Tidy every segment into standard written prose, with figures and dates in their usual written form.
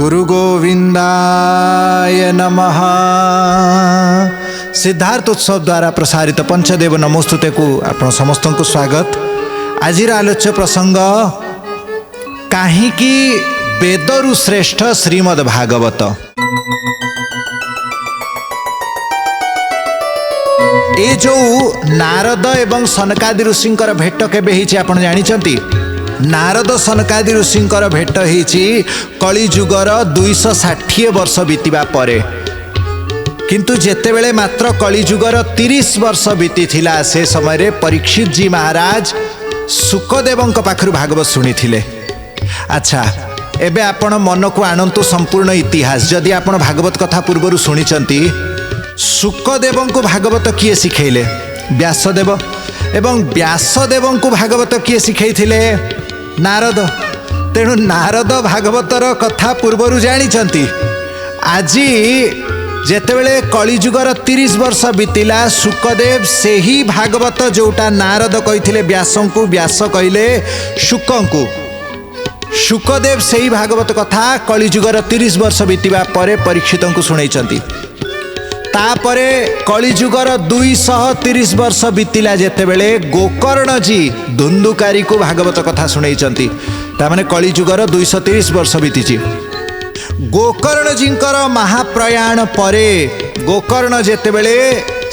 गुरु गोविंदाय नमः। सिद्धार्थ उत्सव द्वारा प्रसारित पंचदेव नमोस्तुते को आपण समस्त को स्वागत। आज आलोच्य प्रसंग काहींकि वेदरु श्रेष्ठ श्रीमद् भागवत। ये जो नारद एवं सनकादि ऋषिंकर भेट केबे हिची आपण जानिचंती? नारद सनकादि ऋषिंकर भेट हिची कली जुगर 260 वर्ष बीतिबा परे, किंतु जेतेबेले मात्र कली जुगर 30 वर्ष बीती थिला से समय रे परीक्षित जी महाराज सुखदेवंक पाखरु भागवत शुणी थिले। अच्छा, एबे आपण मन को आनंतु संपूर्ण इतिहास। जदि आपण भागवत कथा पूर्वरु शुणिचंती, सुखदेवंकु भागवत किए शिखैले? व्यासदेव। एवं व्यासदेवंकु भागवत किए शिखैथिले? नारद। तेणु नारद भागवतर कथा पूर्वरु जानिचंती। आजी जेतेबेले कलिजुगर 30 वर्ष बीतिला, सुखदेव सेही भागवत जोटा नारद कहिथिले व्यासंकु, व्यास कहिले शुकंकु, सुखदेव सेही भागवत कथा कलिजुगर 30 वर्ष बीतिबा परे परीक्षितंकु शुणैचंती। तापरे कलिजुगर 230 वर्ष बीतिला जेतेबेले गोकर्ण जी धुंदुकारी को भागवत कथा शुणैचंती। तामाने कलिजुगर 230 वर्ष बीतीची। गोकर्ण जींकर महाप्रयाण परे गोकर्ण जेतेबेले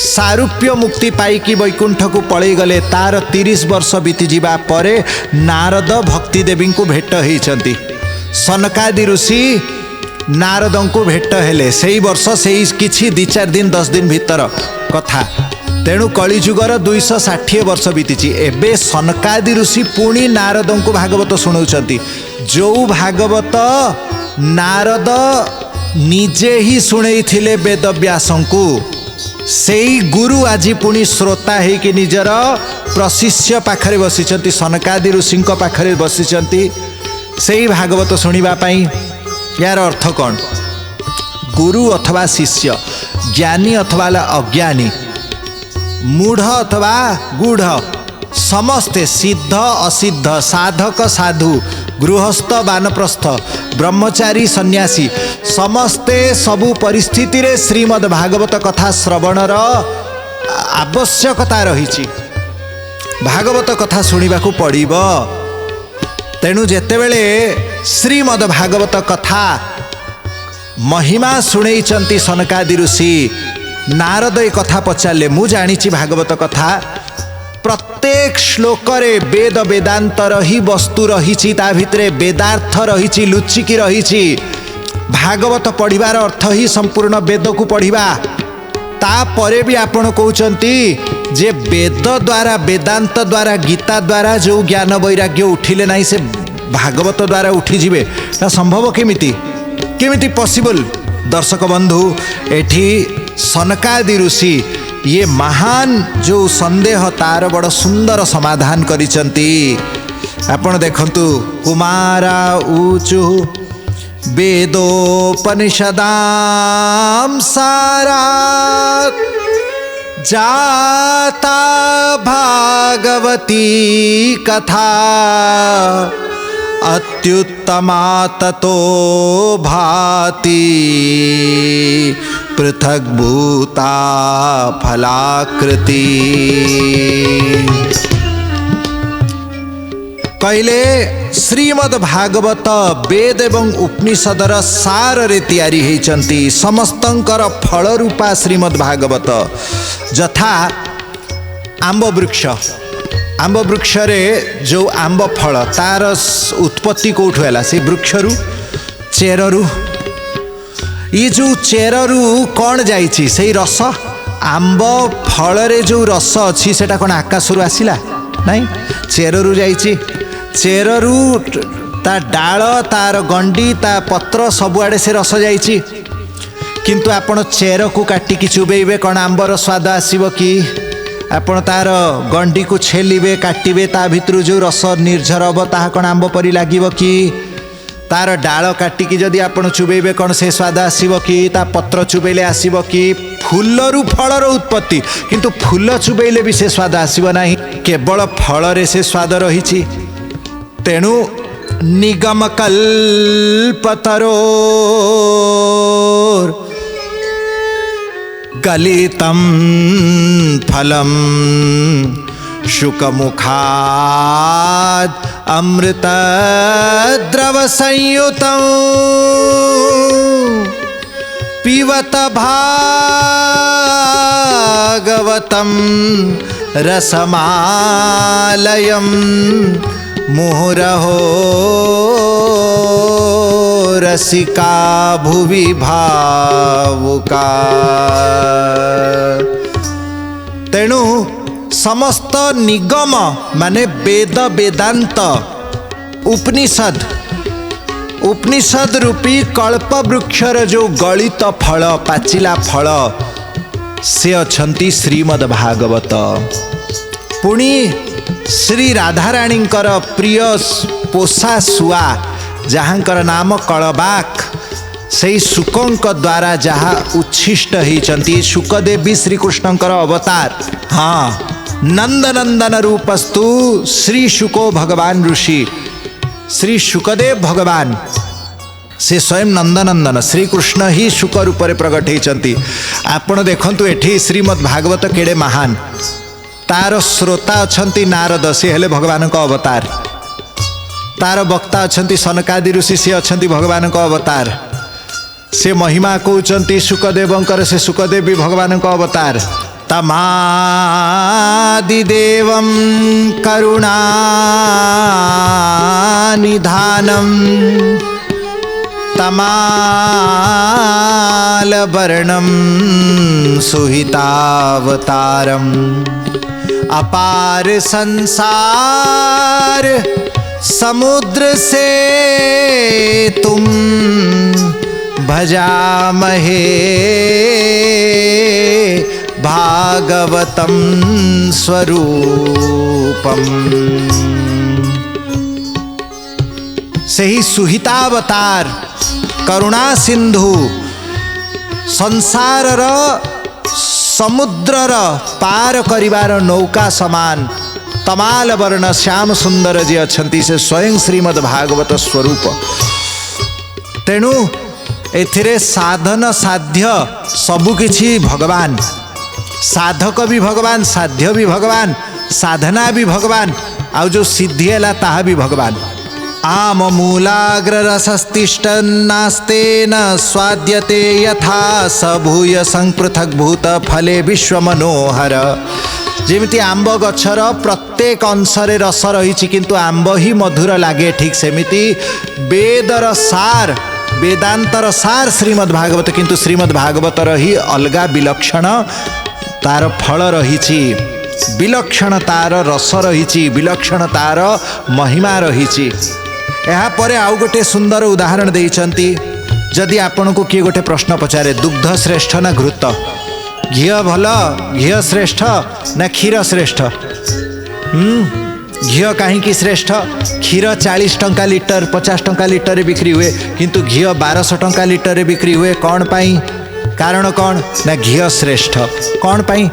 सारूप्य मुक्ति पाइकी वैकुंठ को पळै गले, तार 30 वर्ष बीती जिबा परे नारद भक्ति देवी को भेट होइचंती। सनकादि ऋषि नारदों को भेट हेले सेई वर्ष, सेई किछि 2-4 दिन 10 दिन भीतर कथा। तेणु कलिजुगर 260 वर्ष बीतीची। एबे सनकादि ऋषि पुणी नारदों को भागवत शुणाउछंती। जो भागवत नारद निजे ही शुणैथिले वेद व्यासंकु, सेई गुरु आज पुणी श्रोता है कि निजर प्रशिष्य पाखरे बसिचंती, सनकादि ऋषिंक पाखरे बसिचंती सेई भागवत शुणिबा पई। यार अर्थ कौन? गुरु अथवा शिष्य, ज्ञानी अथवा अज्ञानी, मूढ़ अथवा गूढ़, समस्ते सिद्ध असिद्ध, साधक साधु, गृहस्थ वानप्रस्थ, ब्रह्मचारी सन्यासी, समस्ते सबु परिस्थिति रे श्रीमद् भागवत कथा श्रवणर आवश्यकता रही। भागवत कथा शुणिबा को पड़िबो। तेणु जेतेबेले श्रीमद् भागवत कथा महिमा शुणैचंती सनकादि ऋषि, नारद ए कथा पचारे, मु जानिछि भागवत कथा प्रत्येक श्लोक रे वेद वेदांत रही वस्तु रही, ता भितरे वेदार्थ रही, लुचिकी रही। भागवत पढ़िबार अर्थ ही संपूर्ण वेद को पढ़िबा। तापरे भी आपण कहउचंती जे वेद द्वारा, वेदांत द्वारा, गीता द्वारा जो ज्ञान वैराग्य उठिले नहीं, से भागवत द्वारा उठी जिवे। ना संभव केमिति? केमिति पॉसिबल? दर्शक बंधु, एठी सनकादि ऋषि ये महान जो संदेह तार बड़ सुंदर समाधान करिसंती। आपण देखंतु, कुमारा ऊचु वेदोपनिषदां सारात् जाता भागवती कथा अत्युत्तमा ततो भाति पृथग्भूता फलाकृति। कहले श्रीमद् भागवत वेद एवं उपनिषदर सार रे तैयारी होइचंती। समस्तंकर फल रूपा श्रीमद् भागवत जथा आंब वृक्ष, आंब वृक्ष रे जो आंब फल तार उत्पत्ति कोठु हैला? से वृक्षरु, चेररु। ये जो चेररु कौन जाइछि? सेई रस। आंब फल रे जो रस अछि सेटा कोन आकाशरु आसिला? नहीं, चेररु जाइछि। चेररु ता डाल, तार गंडी, ता पत्र सबुआड़े से रस जाइछि। किंतु आपण चेर को काटिकी चुबेइबे, कौन आंबर स्वाद आसिबो कि? आपण तार गंडी को छेलिबे, काटिबे, ता भितरु जो रस निर्झर हबो ताहा कौन आंब परि लागिबो कि? तार डाल काटिकी जदि आपण चुबेइबे, कौन से स्वाद आसिबो कि? ता पत्र चुबेइले आसिबो कि? फूलरु फलर उत्पत्ति, किंतु फूल चुबेइले भी से स्वाद आसिबो नाही, केवल फल रे से स्वाद रहिछि। तेणु निगम कल्पतरोर गलितं फलम शुकमुखाद अमृत द्रव संयुतं पिबत भागवतं रसमालयं मुहुरहो रसिका भुवि भावुका। तेणु समस्त निगम माने वेद वेदांत उपनिषद रूपी कल्प वृक्षर जो गलित फल पाचिला फल से अछंती श्रीमद् भागवत। पुणी श्री राधाराणींकर प्रिय पोषा सुआ जहाँकर नाम कलबाक से शुकंक द्वारा जहाँ उच्छिष्ट होती। शुकदेव भी श्रीकृष्णकर अवतार। हाँ, नंदनंदन रूपस्तु श्री शुको भगवान ऋषि श्री शुकदेव भगवान से स्वयं नंदनंदन श्रीकृष्ण ही शुक रूप में प्रकट होती। आपण देखंतु एठी श्रीमद् भागवत केड़े महान। तार श्रोता अछंती नारद से हेले भगवान को अवतार। तार वक्ता अछंती सनकादि ऋषि से अछंती भगवान को अवतार। से महिमा कहते शुकदेवंकर से शुकदेव भी भगवान को अवतार। तमादिदेवं करुणानिधानं तमालवर्णं सुहितावतारम् अपार संसार समुद्र से तुम भजामहे भागवतं स्वरूपम। सही सुहितावतार करुणा सिंधु संसारर समुद्रर पार करिवार नौका समान तमाल वर्ण श्याम सुंदर जी अछंती से स्वयं श्रीमद् भागवत स्वरूप। तेणु एथिरे साधन साध्य सबुकिछि भगवान। साधक भी भगवान, साध्य भी भगवान, साधना भी भगवान, आउ जो सिद्धि है ताहा भी भगवान। आम मूलाग्र रसस्तिष्ठन्नास्तेन स्वाद्यते यथा स भूय संपृथक भूत फले विश्व मनोहर। जेमिति आंब गछर प्रत्येक अंशरे रस रही किंतु आंब ही मधुर लागे, ठीक सेमिति वेदर सार वेदांतर सार श्रीमद् भागवत किंतु श्रीमद् भागवतर ही अलगा विलक्षण तार फल रही, विलक्षण तार रस रही, विलक्षण तार महिमा रही। यहाँ पर आउ गोटे सुंदर उदाहरण देइचंती। जदि आपण को किए गोटे प्रश्न पचारे दुग्ध श्रेष्ठ ना घृत, घी भल घी श्रेष्ठ ना क्षीर श्रेष्ठ? घी कहीं श्रेष्ठ? क्षीर 40 टंका लिटर 50 टंका लिटर बिक्री हुए किंतु घी 1200 टंका लिटर बिक्री हुए। कौन पाई? कारण कौन ना घी श्रेष्ठ। कौन पाई?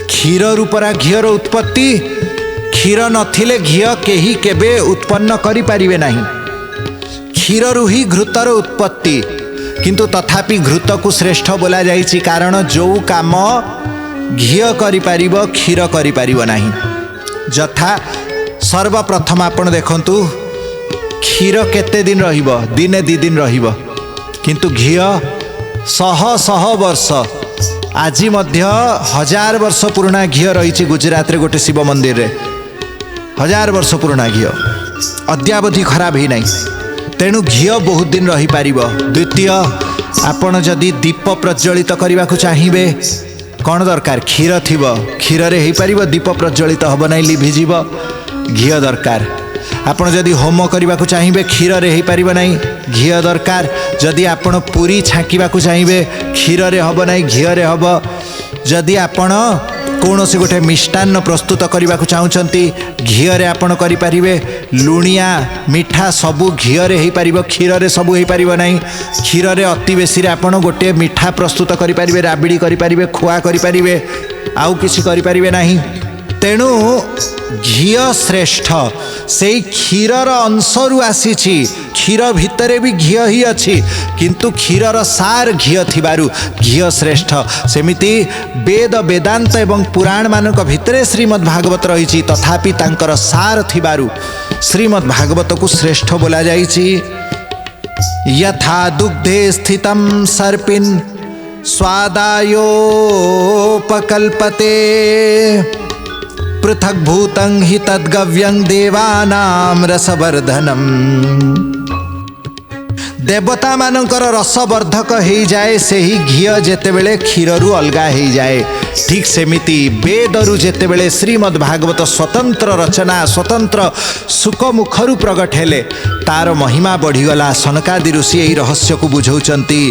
क्षीर रूपरा घीर उत्पत्ति। क्षीर नथिले घी केही केबे उत्पन्न करि पारिबे नहीं। क्षीर रु ही घृतर उत्पत्ति, किंतु तथापि घृत को श्रेष्ठ बोला जाइछि कारण जो काम घी करि पारिबो क्षीर करि पारिबो नहीं। जथा सर्वप्रथम आपण देखंतु क्षीर केते दिन रहिबो? दिने 2 दिन रहिबो, किंतु घी शह शह वर्ष आज मध्य 1000 वर्ष पुराना घी रही गुजरात रे गोटे शिव मंदिर रे 1000 वर्ष पुराना घी अद्यावधि खराब ही नहीं। तेणु घी बहुत दिन रही पारिबो। द्वितीय आपण जदि दीप प्रज्वलित करने को चाहिए कौन दरकार? क्षीर थिबो, क्षीर रे ही पारिबो। दीप प्रज्वलित हब नहीं, लिभिजिब। घी दरकार। आपण जदि होम करने को चाहिए क्षीर रे ही पारिबो नहीं, घी दरकार। जदि आपण पूरी छाँकिबा को चाहिए क्षीर रे हब नहीं, घी रे हब। जदि आपण कौन से गोटे मिष्टान्न प्रस्तुत करने को चाहते घी रे आपण करि पारिबे। लुणिया मिठा सबू घी रे ही पारिबो, क्षीर रे सबू ही पारिबो नहीं। क्षीर रे अति बेसी रे आपण गोटे मिठा प्रस्तुत करि पारिबे, राबिड़ी करि पारिबे, खुआ करि पारिबे, आउ किछि करि पारिबे नहीं। तेणु घी श्रेष्ठ से क्षीरर अंशरू आसी क्षीर भितर भी घी ही अच्छी किंतु क्षीरर सार घी थिबारु घी श्रेष्ठ सेमिति वेद वेदांत एवं पुराण मानक भितरे श्रीमद् भागवत रही तथापि तांकर सार थिबारु श्रीमद् भागवत को श्रेष्ठ बोला जाइछि। यथा दुग्धे स्थितं सर्पिन् स्वादायोपकल्पते पृथक भूतं हि तद्गव्यं देवानां रसवर्धनम। देवता मानकर रसवर्धक हो जाए से ही घी जेतेबेले क्षीररू अलगा हो जाए ठीक सेमिति वेदरू जेतेबेले श्रीमद् भागवत स्वतंत्र रचना स्वतंत्र सुखमुखरू प्रगट हेले तार महिमा बढ़ीगला। सनकादि ऋषि यही रहस्य को बुझौचंती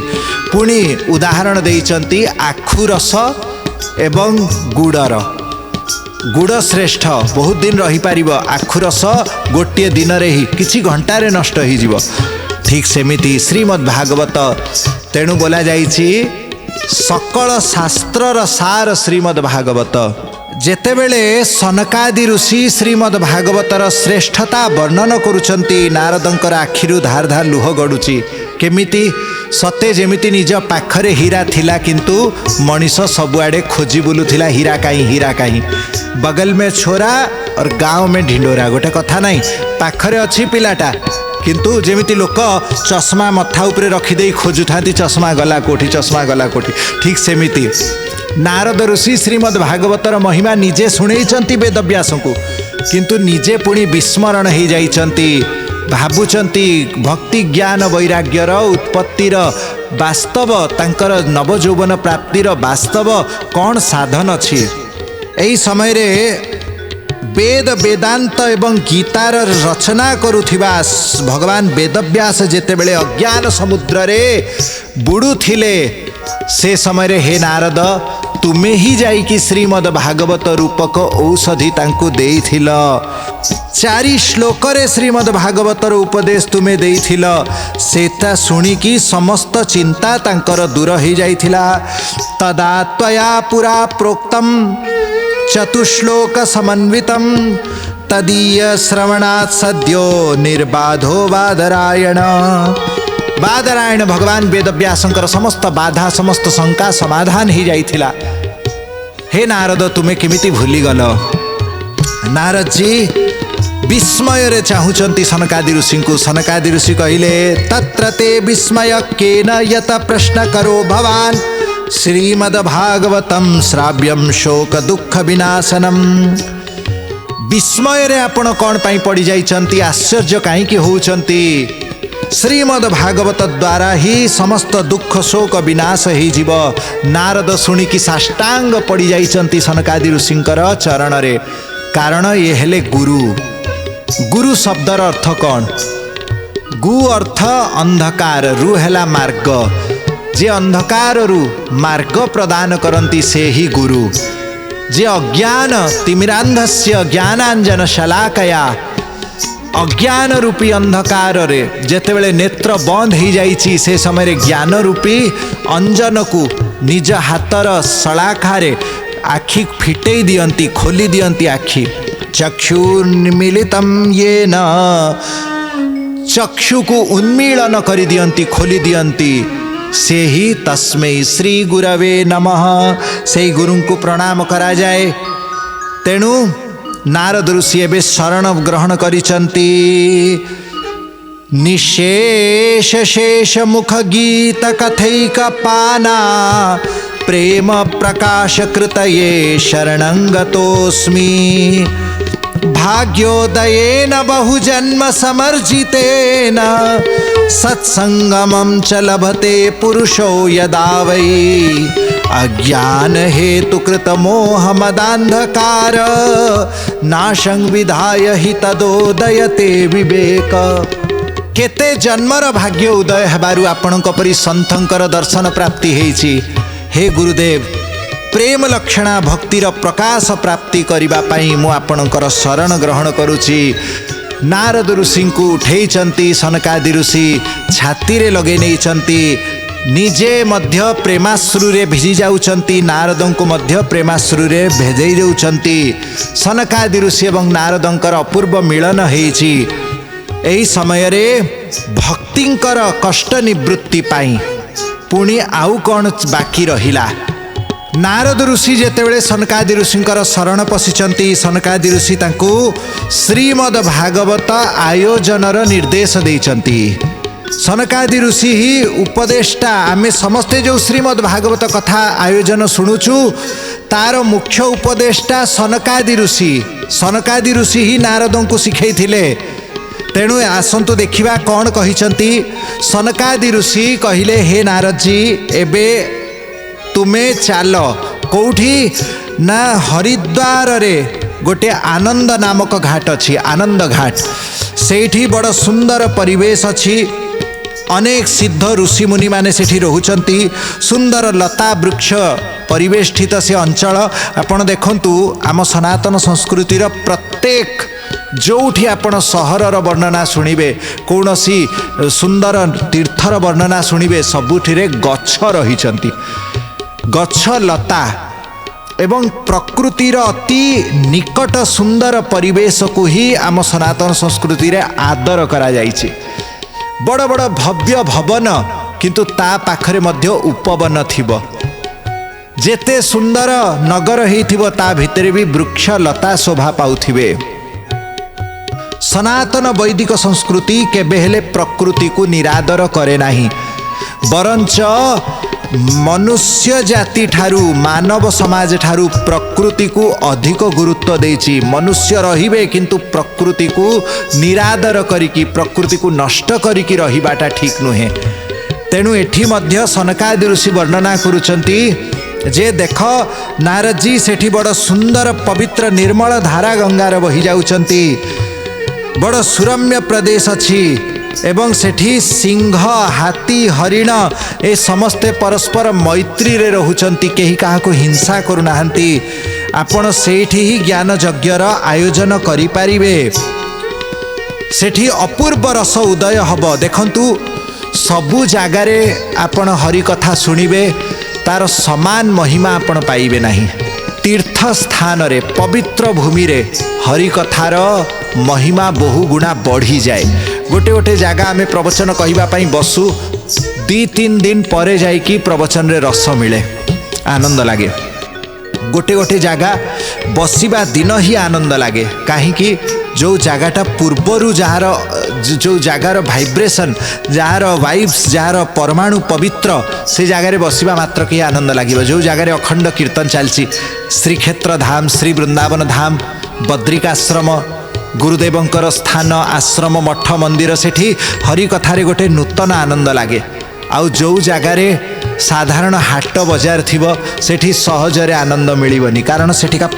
पुणी उदाहरण देइचंती आखु रस एवं गुड़र। गुड़ श्रेष्ठ बहुत दिन रही पारिबो आखु रस गोटे दिन रे ही किछि घंटारे नष्ट हो जिवो ठीक सेमिति श्रीमद् भागवत तेणु बोला जाइछि सकल शास्त्रर सार श्रीमद् भागवत। जेतेबेले सनकादि ऋषि श्रीमद् भागवतर श्रेष्ठता वर्णन करुचंती नारदंकर आखिरु धार धार लुह गडुची केमिति सते जेमिति निज पाखरे हीरा थिला किंतु मनीष सबुआडे खोजी बुलुथिला हीरा काहीं बगल में छोरा और गाँव में ढिंडोरा गोटे कथा नहीं पाखरे अच्छी पिलाटा किंतु जेमिति लोक चश्मा मथा उपरे रखिदे खोजुथा चश्मा गला कोठी ठीक सेमिति नारद ऋषि श्रीमद् भागवतर महिमा निजे शुणैचंती वेदव्यास को किंतु निजे पुणी विस्मरण हो जाइचंती भाबुचंती भक्ति ज्ञान वैराग्यर उत्पत्तिर वास्तव तांकर नवजौवन प्राप्तिर वास्तव कौन साधन अच्छी। एही समय रे वेद वेदांत एवं गीतार रचना करुथिबा भगवान वेदव्यास जेतेबेले अज्ञान समुद्र रे बुडुथिले से समय रे हे नारद तुमे ही जाइकी श्रीमद् भागवत रूपक औषधि तांकु देइथिल 4 श्लोक रे श्रीमद् भागवतर उपदेश तुमे देइथिल सेता सुनिकी समस्त चिंता तांकर दूर हो जाइथिला। तदा त्वया पुरा प्रोक्तम चतुश्लोक समन्वितम तदीय श्रवणात् सद्यो निर्बाधो बादरायण। बादरायण भगवान वेदव्यासंकर समस्त बाधा समस्त शंका समाधान हो जाइथिला। हे नारद तुमे केमिति भूली गल। नारद जी विस्मय रे चाहुचंती सनकादि ऋषि को। सनकादि ऋषि कहिले तत्र ते विस्मय केन यत प्रश्न करो भवान श्रीमद् भागवतम श्राव्यम शोक दुख विनाशनम। विस्मय रे आपण कौन पाई पड़ी जाइचंती आश्चर्य काईकि होउचंती श्रीमद् भागवत द्वारा ही समस्त दुख शोक विनाश हो जीव। नारद शुणिकी साष्टांग पड़ी जाइचंती सनकादि ऋषिंकर चरण रे। कारण ये हेले गुरु। गुरु शब्दर अर्थ कौन? गु अर्थ अंधकार, रु हेला मार्ग। जे अंधकार रु मार्ग प्रदान करती से ही गुरु। जे अज्ञान तिमिरांधस्य ज्ञानांजन शलाकया अज्ञान रूपी अंधकार रे जेतेबेले नेत्र बंद हो जाइछि से समय ज्ञान रूपी अंजन को निज हाथर शलाखारे आखि फिटेई दियंती खोली दियंती आखि। चक्षुर्मिलितं येन चक्षु को उन्मीलन कर दियंती खोली दियंती से ही तस्मै श्री गुरवे नमः। से गुरु को प्रणाम करा जाए। तेणु नारद ऋषि एवं शरण ग्रहण करिचंती। निशेष शेष मुख गीत कथैक पाना प्रेम प्रकाश कृतये शरणंगतोस्मि। भाग्योदयेन बहुजन्म समर्जितेन सत्संगमं च लभते पुरुषो यदा वै। अज्ञान हेतु कृत मोह मदांधकार नाशं विधाय हि तदोदयते विवेक। केते जन्मर भाग्य उदय हेबारु आपणक परि संतंकर दर्शन प्राप्ति हेछि। हे गुरुदेव प्रेम लक्षणा भक्तिर प्रकाश प्राप्ति करिबा पई मु आपणकर शरण ग्रहण करुछि। नारद ऋषि को उठेइचंती सनकादि ऋषि छाती रे लगे नैचंती। ନିଜେ ମଧ୍ୟ ପ୍ରେମାଶ୍ରୁରେ ଭିଜି ଯାଉଛନ୍ତି, ନାରଦଙ୍କୁ ମଧ୍ୟ ପ୍ରେମାଶ୍ରୁରେ ଭେଦେଇ ଦେଉଛନ୍ତି। ସନକାଦି ଋଷି ଏବଂ ନାରଦଙ୍କର ଅପୂର୍ବ ମିଳନ ହେଇଛି। ଏହି ସମୟରେ ଭକ୍ତିଙ୍କର କଷ୍ଟ ନିବୃତ୍ତି ପାଇଁ ପୁଣି ଆଉ କ'ଣ ବାକି ରହିଲା? ନାରଦ ଋଷି ଯେତେବେଳେ ସନକାଦି ଋଷିଙ୍କର ଶରଣ ପଶିଛନ୍ତି, ସନକାଦି ଋଷି ତାଙ୍କୁ ଶ୍ରୀମଦ ଭାଗବତ ଆୟୋଜନର ନିର୍ଦ୍ଦେଶ ଦେଇଛନ୍ତି। ସନକାଦି ଋଷି ହିଁ ଉପଦେଷ୍ଟା। ଆମେ ସମସ୍ତେ ଯେଉଁ ଶ୍ରୀମଦ ଭାଗବତ କଥା ଆୟୋଜନ ଶୁଣୁଛୁ ତାର ମୁଖ୍ୟ ଉପଦେଷ୍ଟା ସନକାଦି ଋଷି। ସନକାଦି ଋଷି ହିଁ ନାରଦଙ୍କୁ ଶିଖେଇଥିଲେ। ତେଣୁ ଆସନ୍ତୁ ଦେଖିବା କ'ଣ କହିଛନ୍ତି। ସନକାଦି ଋଷି କହିଲେ, ହେ ନାରଦଜୀ, ଏବେ ତୁମେ ଚାଲ। କେଉଁଠି ନା ହରିଦ୍ୱାରରେ ଗୋଟିଏ ଆନନ୍ଦ ନାମକ ଘାଟ ଅଛି, ଆନନ୍ଦ ଘାଟ। ସେଇଠି ବଡ଼ ସୁନ୍ଦର ପରିବେଶ ଅଛି। ଅନେକ ସିଦ୍ଧ ଋଷିମୁନି ମାନେ ସେଠି ରହୁଛନ୍ତି। ସୁନ୍ଦର ଲତା ବୃକ୍ଷ ପରିବେଷ୍ଟିତ ସେ ଅଞ୍ଚଳ। ଆପଣ ଦେଖନ୍ତୁ, ଆମ ସନାତନ ସଂସ୍କୃତିର ପ୍ରତ୍ୟେକ ଯେଉଁଠି ଆପଣ ସହରର ବର୍ଣ୍ଣନା ଶୁଣିବେ, କୌଣସି ସୁନ୍ଦର ତୀର୍ଥର ବର୍ଣ୍ଣନା ଶୁଣିବେ, ସବୁଥିରେ ଗଛ ରହିଛନ୍ତି। ଗଛ ଲତା ଏବଂ ପ୍ରକୃତିର ଅତି ନିକଟ ସୁନ୍ଦର ପରିବେଶକୁ ହିଁ ଆମ ସନାତନ ସଂସ୍କୃତିରେ ଆଦର କରାଯାଇଛି। ବଡ଼ ବଡ଼ ଭବ୍ୟ ଭବନ, କିନ୍ତୁ ତା ପାଖରେ ମଧ୍ୟ ଉପବନ ଥିବ। ଯେତେ ସୁନ୍ଦର ନଗର ହେଇଥିବ ତା ଭିତରେ ବି ବୃକ୍ଷ ଲତା ଶୋଭା ପାଉଥିବେ। ସନାତନ ବୈଦିକ ସଂସ୍କୃତି କେବେ ହେଲେ ପ୍ରକୃତିକୁ ନିରାଦର କରେ ନାହିଁ, ବରଞ୍ଚ ମନୁଷ୍ୟ ଜାତି ଠାରୁ, ମାନବ ସମାଜ ଠାରୁ ପ୍ରକୃତିକୁ ଅଧିକ ଗୁରୁତ୍ୱ ଦେଇଛି। ମନୁଷ୍ୟ ରହିବେ କିନ୍ତୁ ପ୍ରକୃତିକୁ ନିରାଦର କରିକି, ପ୍ରକୃତିକୁ ନଷ୍ଟ କରିକି ରହିବାଟା ଠିକ୍ ନୁହେଁ। ତେଣୁ ଏଠି ମଧ୍ୟ ସନକାଦି ଋଷି ବର୍ଣ୍ଣନା କରୁଛନ୍ତି ଯେ, ଦେଖ ନାରଦଜୀ, ସେଠି ବଡ଼ ସୁନ୍ଦର ପବିତ୍ର ନିର୍ମଳ ଧାରା ଗଙ୍ଗାର ବହି ଯାଉଛନ୍ତି। ବଡ଼ ସୁରମ୍ୟ ପ୍ରଦେଶ ଅଛି ଏବଂ ସେଠି ସିଂହ, ହାତୀ, ହରିଣ ଏ ସମସ୍ତେ ପରସ୍ପର ମୈତ୍ରୀରେ ରହୁଛନ୍ତି, କେହି କାହାକୁ ହିଂସା କରୁନାହାନ୍ତି। ଆପଣ ସେଇଠି ହିଁ ଜ୍ଞାନ ଯଜ୍ଞର ଆୟୋଜନ କରିପାରିବେ। ସେଠି ଅପୂର୍ବ ରସ ଉଦୟ ହେବ। ଦେଖନ୍ତୁ, ସବୁ ଜାଗାରେ ଆପଣ ହରି କଥା ଶୁଣିବେ, ତାର ସମାନ ମହିମା ଆପଣ ପାଇବେ ନାହିଁ। ତୀର୍ଥ ସ୍ଥାନରେ, ପବିତ୍ର ଭୂମିରେ ହରି କଥାର ମହିମା ବହୁ ଗୁଣା ବଢ଼ିଯାଏ। ଗୋଟେ ଗୋଟେ ଜାଗା ଆମେ ପ୍ରବଚନ କହିବା ପାଇଁ ବସୁ, 2-3 ଦିନ ପରେ ଯାଇକି ପ୍ରବଚନରେ ରସ ମିଳେ, ଆନନ୍ଦ ଲାଗେ। ଗୋଟେ ଗୋଟେ ଜାଗା ବସିବା ଦିନ ହିଁ ଆନନ୍ଦ ଲାଗେ। କାହିଁକି? ଯେଉଁ ଜାଗାଟା ପୂର୍ବରୁ ଯେଉଁ ଜାଗାର ଭାଇବ୍ରେସନ୍, ଯାହାର ଭାଇବ୍ସ, ଯାହାର ପରମାଣୁ ପବିତ୍ର, ସେ ଜାଗାରେ ବସିବା ମାତ୍ର କି ଆନନ୍ଦ ଲାଗିବ। ଯେଉଁ ଜାଗାରେ ଅଖଣ୍ଡ କୀର୍ତ୍ତନ ଚାଲିଛି, ଶ୍ରୀକ୍ଷେତ୍ର ଧାମ, ଶ୍ରୀ ବୃନ୍ଦାବନ ଧାମ, ବଦ୍ରିକାଶ୍ରମ, ଗୁରୁଦେବଙ୍କର ସ୍ଥାନ, ଆଶ୍ରମ, ମଠ, ମନ୍ଦିର, ସେଠି ହରି କଥାରେ ଗୋଟେ ନୂତନ ଆନନ୍ଦ ଲାଗେ। ଆଉ ଯେଉଁ ଜାଗାରେ ସାଧାରଣ ହାଟ ବଜାର ଥିବ, ସେଠି ସହଜରେ ଆନନ୍ଦ ମିଳିବନି। କାରଣ ସେଠିକା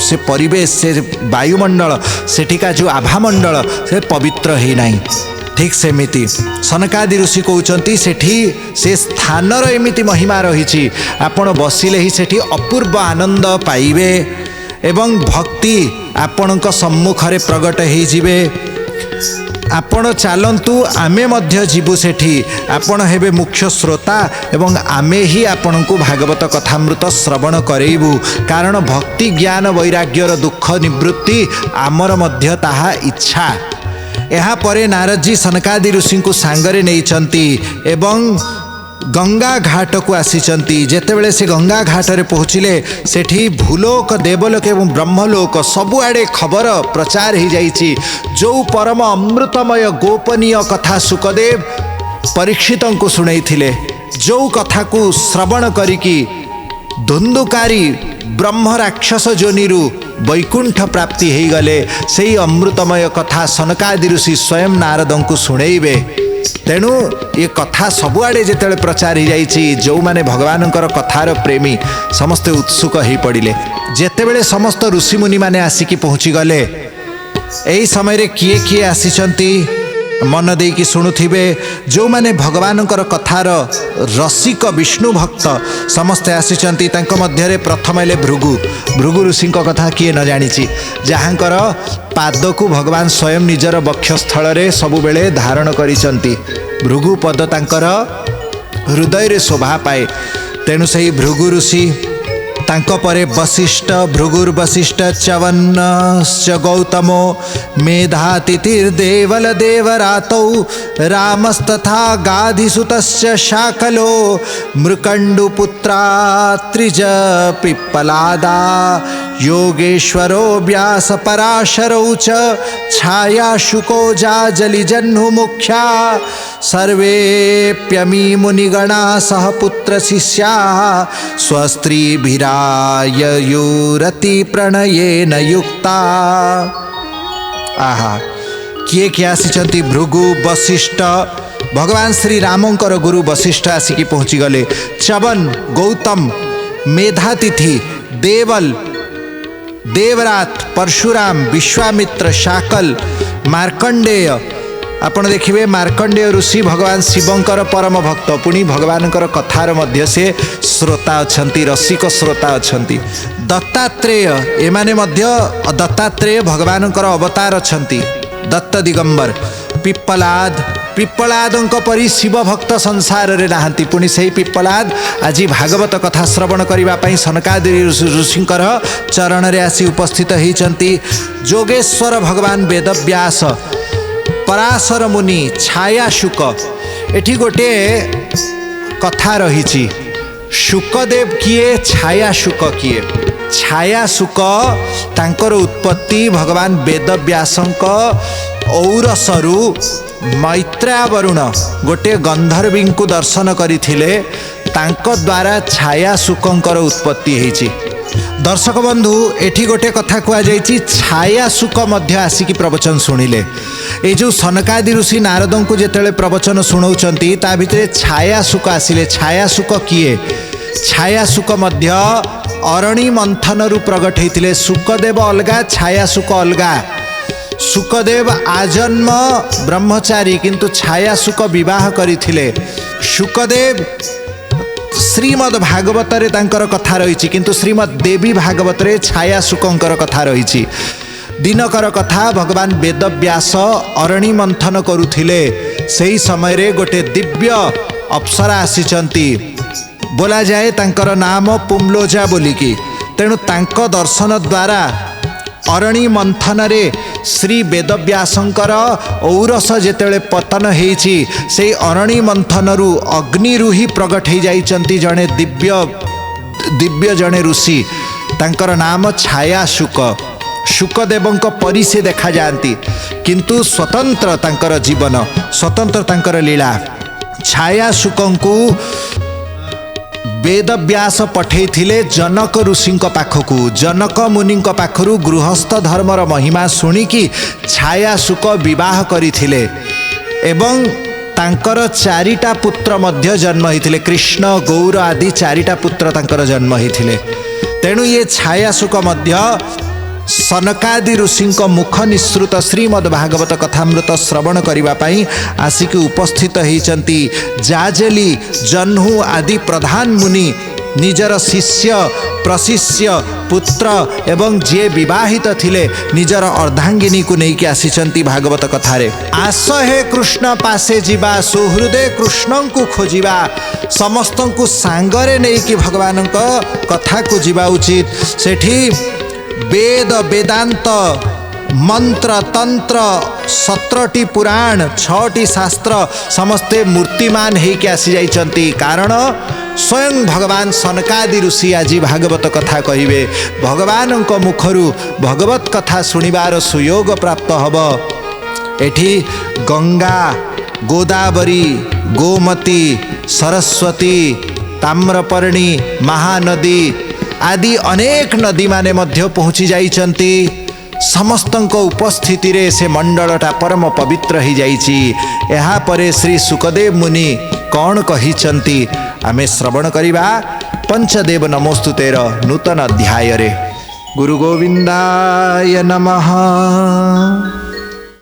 ସେ ପରିବେଶ, ସେ ବାୟୁମଣ୍ଡଳ, ସେଠିକା ଯେଉଁ ଆଭାମଣ୍ଡଳ, ସେ ପବିତ୍ର ହେଇନାହିଁ। ଠିକ୍ ସେମିତି ସନକାଦି ଋଷି କହୁଛନ୍ତି, ସେଠି ସେ ସ୍ଥାନର ଏମିତି ମହିମା ରହିଛି, ଆପଣ ବସିଲେ ହିଁ ସେଠି ଅପୂର୍ବ ଆନନ୍ଦ ପାଇବେ ଏବଂ ଭକ୍ତି ଆପଣଙ୍କ ସମ୍ମୁଖରେ ପ୍ରକଟ ହେଇଯିବେ। ଆପଣ ଚାଲନ୍ତୁ, ଆମେ ମଧ୍ୟ ଯିବୁ ସେଠି। ଆପଣ ହେବେ ମୁଖ୍ୟ ଶ୍ରୋତା ଏବଂ ଆମେ ହିଁ ଆପଣଙ୍କୁ ଭାଗବତ କଥାମୃତ ଶ୍ରବଣ କରେଇବୁ। କାରଣ ଭକ୍ତି, ଜ୍ଞାନ, ବୈରାଗ୍ୟର ଦୁଃଖ ନିବୃତ୍ତି ଆମର ମଧ୍ୟ ତାହା ଇଚ୍ଛା। ଏହାପରେ ନାରଦଜୀ ସନକାଦି ଋଷିଙ୍କୁ ସାଙ୍ଗରେ ନେଇଛନ୍ତି ଏବଂ ଗଙ୍ଗା ଘାଟକୁ ଆସିଛନ୍ତି। ଯେତେବେଳେ ସେ ଗଙ୍ଗା ଘାଟରେ ପହଞ୍ଚିଲେ, ସେଠି ଭୂଲୋକ, ଦେବଲୋକ ଏବଂ ବ୍ରହ୍ମଲୋକ ସବୁଆଡ଼େ ଖବର ପ୍ରଚାର ହେଇଯାଇଛି। ଯେଉଁ ପରମ ଅମୃତମୟ ଗୋପନୀୟ କଥା ସୁକଦେବ ପରୀକ୍ଷିତଙ୍କୁ ଶୁଣେଇଥିଲେ, ଯେଉଁ କଥାକୁ ଶ୍ରବଣ କରିକି ଧୁନ୍ଧୁକାରୀ ବ୍ରହ୍ମ ରାକ୍ଷସ ଯୋନିରୁ ବୈକୁଣ୍ଠ ପ୍ରାପ୍ତି ହେଇଗଲେ, ସେହି ଅମୃତମୟ କଥା ସନକାଦି ଋଷି ସ୍ୱୟଂ ନାରଦଙ୍କୁ ଶୁଣେଇବେ। ତେଣୁ ଏ କଥା ସବୁଆଡ଼େ ଯେତେବେଳେ ପ୍ରଚାର ହେଇଯାଇଛି, ଯେଉଁମାନେ ଭଗବାନଙ୍କର କଥାର ପ୍ରେମୀ ସମସ୍ତେ ଉତ୍ସୁକ ହୋଇପଡ଼ିଲେ। ଯେତେବେଳେ ସମସ୍ତ ଋଷିମୁନିମାନେ ଆସିକି ପହଞ୍ଚିଗଲେ, ଏହି ସମୟରେ କିଏ କିଏ ଆସିଛନ୍ତି ମନ ଦେଇକି ଶୁଣୁଥିବେ। ଯେଉଁମାନେ ଭଗବାନଙ୍କର କଥାର ରସିକ ବିଷ୍ଣୁ ଭକ୍ତ ସମସ୍ତେ ଆସିଛନ୍ତି। ତାଙ୍କ ମଧ୍ୟରେ ପ୍ରଥମ ହେଲେ ଭୃଗୁ। ଭୃଗୁ ଋଷିଙ୍କ କଥା କିଏ ନ ଜାଣିଛି, ଯାହାଙ୍କର ପାଦକୁ ଭଗବାନ ସ୍ୱୟଂ ନିଜର ବକ୍ଷସ୍ଥଳରେ ସବୁବେଳେ ଧାରଣ କରିଛନ୍ତି। ଭୃଗୁ ପଦ ତାଙ୍କର हृदय रे शोभा पाए। तेणु सही भृगु ऋषि तांको परे वशिष्ठ भृगुर्वशिष्ठ च्यवनश्च गौतमो मेधातिथिर्देवल देवरातौ रामस्तथा गाधिसुतस्य शाकलो मृकण्डुपुत्रा त्रिज पिप्पलादा योगेश्वरो व्यास पराशरौ च छायाशुको जाजलिजह्नुमुख्या सर्वेप्यमी मुनिगणा सह पुत्र शिष्या स्वस्त्रीभिरायुरति प्रणयेन युक्ता। आहा किए किए आसी भृगु वशिष्ठ भगवान श्री रामंकर गुरु वशिष्ठ आसिकी पहुँची गले। च्यवन गौतम मेधातिथि देवल देवरात परशुराम विश्वामित्र शाकल मार्कंडेय। आपण देखिए मार्कंडेय ऋषि भगवान शिवंकर परम भक्त पुणी भगवानकर कथार मध्य से श्रोता अछंती रसिक श्रोता अछंती। दत्तात्रेय एमाने मध्य दत्तात्रेय भगवानकर अवतार अछंती दत्त दिगंबर। पिप्पलाद पिप्पलादंक परी शिव भक्त संसार रे नाहंती पुणी सही पिप्पलाद आज भागवत कथा श्रवण करिबा पई सनकादि ऋषिंकर चरण रे आसी उपस्थित होइचंती। जोगेश्वर भगवान वेदव्यास पराशर मुनि छायाशुक। एठी गोटे कथा रही शुकदेव किए छायाशुक किए। छायाशुक तांकर उत्पत्ति भगवान वेदव्यासंक औरसरु मैत्रावरुण गोटे गंधर्वी को दर्शन करथिले तांको द्वारा छायाशुकंकर उत्पत्ति होईची। दर्शक बंधु एठी गोटे कथा कुआ जाइछि छायाशुक मध्य आसिकी प्रवचन शुणिले। ए जो सनकादि ऋषि नारदों को जेतेले प्रवचन शुणाउचंती ता भितरे छायाशुक आसिले। छायाशुक किए? छायाशुक मध्य अरणी मंथन रु प्रगट होइतिले। शुकदेव अलगा छायाशुक अलगा। शुकदेव आजन्म ब्रह्मचारी किंतु छायाशुक विवाह करथिले। शुकदेव श्रीमद् भागवत रे तांकर कथा रही किंतु श्रीमद् देवी भागवत रे छायाशुकंकर कथा रही। दिनकर कथा भगवान वेदव्यास अरणी मंथन करुथिले सेही समय रे गोटे दिव्य अप्सरा आसीचंती। बोला जाए तांकर नाम पुमलोजा बोलिकी। तेणु तांको दर्शन द्वारा अरणी मंथन रे श्री वेदव्यासंकर औरस जेतेले पतन हेछि से अरणी मंथन रु अग्नि रु ही प्रगट हो जाइचंती जने दिव्य जने ऋषि। तांकर नाम छायाशुक। शुकदेवंक परि से देखा जाती किंतु स्वतंत्र तांकर जीवन स्वतंत्र तांकर लीला। छायाशुकंकु वेदव्यास पठेइथिले जनक ऋषि पाखकू। जनक मुनि पाखरु गृहस्थ धर्मर महिमा शुणिकी छायाशुक विवाह करथिले एवं तांकर चारिटा पुत्र मध्य जन्म होइथिले। कृष्ण गौर आदि चारिटा पुत्र तांकर जन्म होइथिले। तेणु ये छायाशुक मध्य सनकादि ऋषिंक मुख निसृत श्रीमद् भागवत कथामृत श्रवण करिबा पई आसिक उपस्थित होइचंती। जाजली जह्नु आदि प्रधान मुनि निजर शिष्य प्रशिष्य पुत्र एवं जे विवाहित थिले निजर अर्धांगिनी को लेकिन आसीचंती भागवत कथारे। आस हे कृष्ण पासे जीवा सुहृदे कृष्ण को खोजिबा। समस्त को सांगरे नहीं भगवान कथा को जीवा उचित। सेठी वेद वेदांत मंत्र तंत्र 17टी पुराण 6टी शास्त्र समस्ते मूर्तिमान होइके आसी जाइचंती। कारण स्वयं भगवान सनकादि ऋषि आज भागवत कथा कहिबे। भगवान मुखरु भगवत कथा सुनिबार सुयोग प्राप्त हब। एठी गंगा गोदावरी गोमती सरस्वती ताम्रपर्णी महानदी आदि अनेक नदी माने मध्य पहुँची जाइचंती। समस्तंक उपस्थिति रे से मंडलटा परम पवित्र ही जाइची। एहा परे श्री सुखदेव मुनि कौन कहिचंती आमे श्रवण करिबा। पंचदेव नमोस्तुतेर नूतन अध्याय रे। गुरु गोविंदाय नमः।